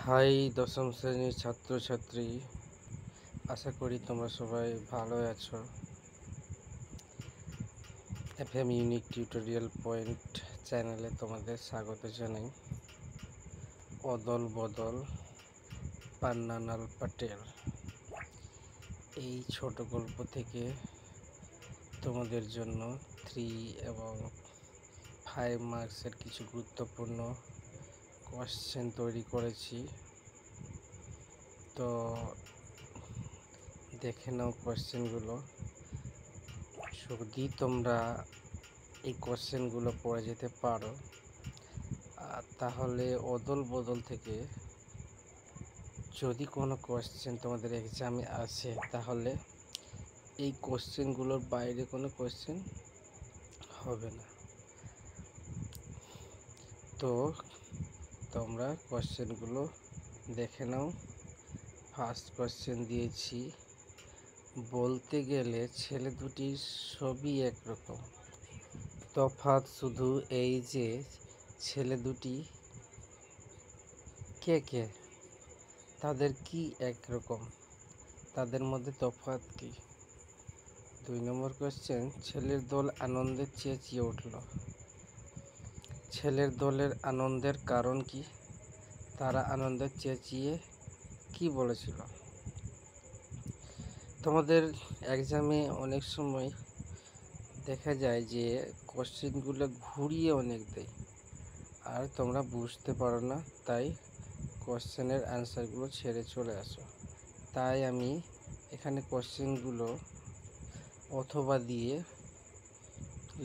High দশম শ্রেণীর ছাত্রছাত্রী, আশা করি তোমরা সবাই ভালো আছো। এফএম ইউনিক টিউটোরিয়াল পয়েন্ট চ্যানেলে তোমাদের স্বাগত জানাই। অদল বদল পান্নালাল পাটেল এই ছোট গল্প থেকে তোমাদের জন্য 3 এবং 5 মার্কসের কিছু গুরুত্বপূর্ণ কোয়েশ্চেন তৈরি করেছি। তো দেখে নাও কোয়েশ্চেনগুলো। যদি তোমরা এই কোয়েশ্চেনগুলো পড়ে যেতে পারো, তাহলে অদল বদল থেকে যদি কোনো কোয়েশ্চেন তোমাদের এক্সামে আসে, তাহলে এই কোয়েশ্চেনগুলোর বাইরে কোনো কোয়েশ্চেন হবে না। তো তোমরা কোয়েশ্চেনগুলো দেখে নাও। ফার্স্ট কোয়েশ্চেন দিয়েছি, বলতে গেলে ছেলে দুটির সবই একরকম, তফাৎ শুধু এই যে ছেলে দুটি কে কে, তাদের কি একরকম, তাদের মধ্যে তফাৎ কি? 2 নম্বর কোয়েশ্চেন, ছেলের দল আনন্দে চেঁচিয়ে উঠল, ছেলের দলের আনন্দের কারণ কি? তারা আনন্দে চেঁচিয়ে কি বলেছিল? তোমাদের এক্সামে অনেক সময় দেখা যায় যে কোশ্চেনগুলো ঘুরিয়ে অনেক দেয়, আর তোমরা বুঝতে পারো না, তাই কোশ্চেনের অ্যান্সারগুলো ছেড়ে চলে আসো। তাই আমি এখানে কোশ্চেনগুলো অথবা দিয়ে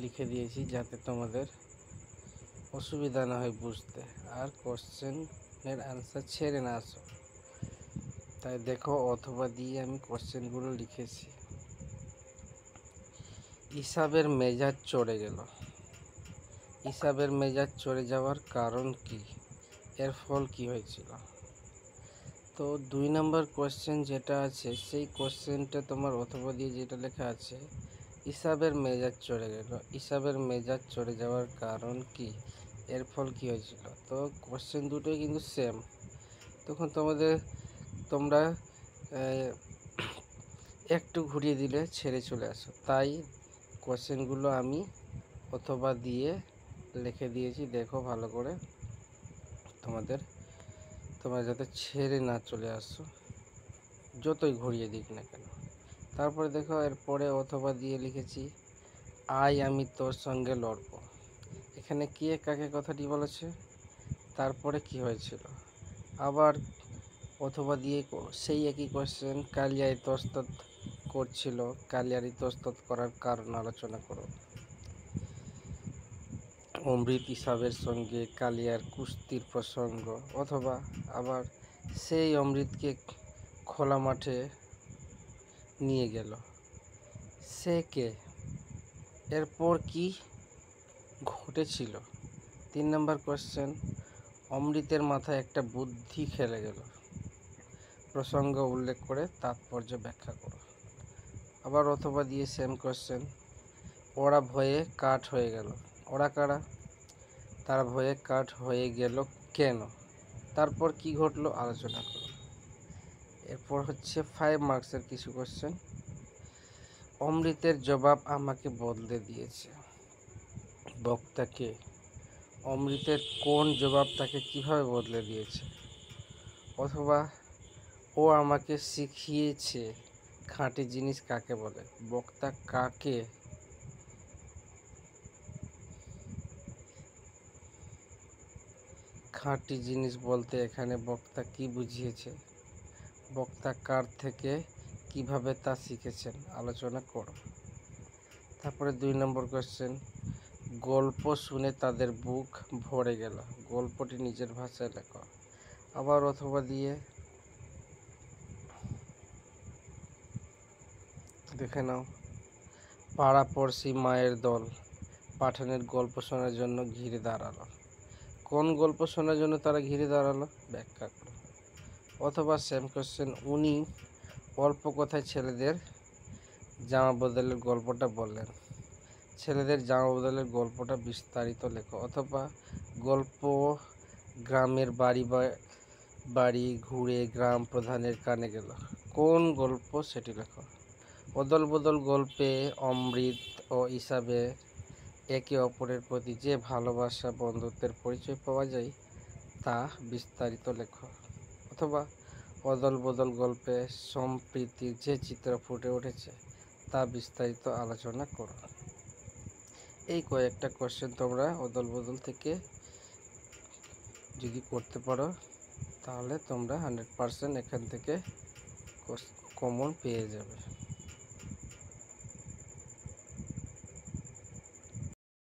লিখে দিয়েছি, যাতে তোমাদের অসুবিধা না হয় বুঝতে, আর কোশ্চেনের অ্যান্সার ছেড়ে না আসো। তাই দেখো, অথবা দিয়ে আমি কোশ্চেনগুলো লিখেছি। ইসাবের মেজাজ চড়ে গেল, ইসাবের মেজাজ চড়ে যাওয়ার কারণ কি? এর ফল কি হয়েছিল? তো 2 নম্বর কোশ্চেন যেটা আছে, সেই কোশ্চেনটা তোমার অথবা দিয়ে যেটা লেখা আছে, ইসাবের মেজাজ চড়ে গেল, ইসাবের মেজাজ চড়ে যাওয়ার কারণ কি? এর ফল কি হয়েছিল? তো কোশ্চেন দুটোই কিন্তু সেম। তখন তোমরা একটু ঘুরিয়ে দিলে ছেড়ে চলে আসো। তাই কোশ্চেনগুলো আমি অথবা দিয়ে লিখে দিয়েছি, দেখো ভালো করে, তোমরা যাতে ছেড়ে না চলে আসো, যতই ঘুরিয়ে দিক না কেন। তারপরে দেখো, এরপরে অথবা দিয়ে লিখেছি, আয় আমি তোর সঙ্গে লড়ব। এখানে কে কাকে কথাটি বলেছে, তারপরে কি হয়েছিল? আবার অথবা দিয়ে সেই একই কোশ্চেন, কালিয়া ইতস্তত করছিল, কালিয়ার ইতস্তত করার কারণ আলোচনা করো। অমৃত ইসাবের সঙ্গে কালিয়ার কুস্তির প্রসঙ্গ, অথবা আবার সেই অমৃতকে খোলা মাঠে নিয়ে গেল, সে কে? এরপর কি ঘটেছিল? 3 নম্বর কোশ্চেন, অমৃতের মাথায় একটা বুদ্ধি খেলে গেল, প্রসঙ্গ উল্লেখ করে তাৎপর্য ব্যাখ্যা করো। আবার অথবা দিয়ে সেম কোশ্চেন, ওরা ভয়ে কাঠ হয়ে গেল, ওরা কারা? তারা ভয়ে কাঠ হয়ে গেল কেন? তারপর কি ঘটলো আলোচনা করো। এরপর হচ্ছে 5 মার্কসের কিছু কোশ্চেন, অমৃতের জবাব আমাকে বদলে দিয়েছে, বক্তাকে অমৃতের কোন জবাব তাকে কিভাবে বদলে দিয়েছে? অথবা ও আমাকে শিখিয়েছে খাঁটি জিনিস কাকে বলে, বক্তা কাকে খাঁটি জিনিস বলতে এখানে বক্তা কি বুঝিয়েছে? বক্তা কার থেকে কিভাবে তা শিখেছেন, আলোচনা করো। তারপরে 2 নম্বর কোশ্চেন, গল্প শুনে তাদের বুক ভরে গেল, গল্পটি নিজের ভাষায় লেখো। আবার অথবা দিয়ে দেখে নাও, পাড়াপড়শি মায়ের দল পাঠানের গল্প শোনার জন্য ঘিরে দাঁড়ালো, কোন গল্প শোনার জন্য তারা ঘিরে দাঁড়ালো, ব্যাখ্যা করো। অথবা সেম কোশ্চেন, উনি অল্প কথায় ছেলেদের জামা বদলের গল্পটা বললেন, ছেলেদের জামা বদলের গল্পটা বিস্তারিত লেখো। অথবা গল্প গ্রামের বাড়ি ঘুরে গ্রাম প্রধানের কানে গেল। কোন গল্প সেটি লেখো। অদল বদল গল্পে অমৃত ও ইসাবে একে অপরের প্রতি যে ভালোবাসা বন্ধুত্বের পরিচয় পাওয়া যায় তা বিস্তারিত লেখো। অথবা অদল বদল গল্পে সম্প্রীতির যে চিত্র ফুটে উঠেছে তা বিস্তারিত আলোচনা করো। এই কয়েকটা কোশ্চেন তোমরা অদল বদল থেকে যদি করতে পারো তাহলে তোমরা 100% এখান থেকে কমন পেয়ে যাবে।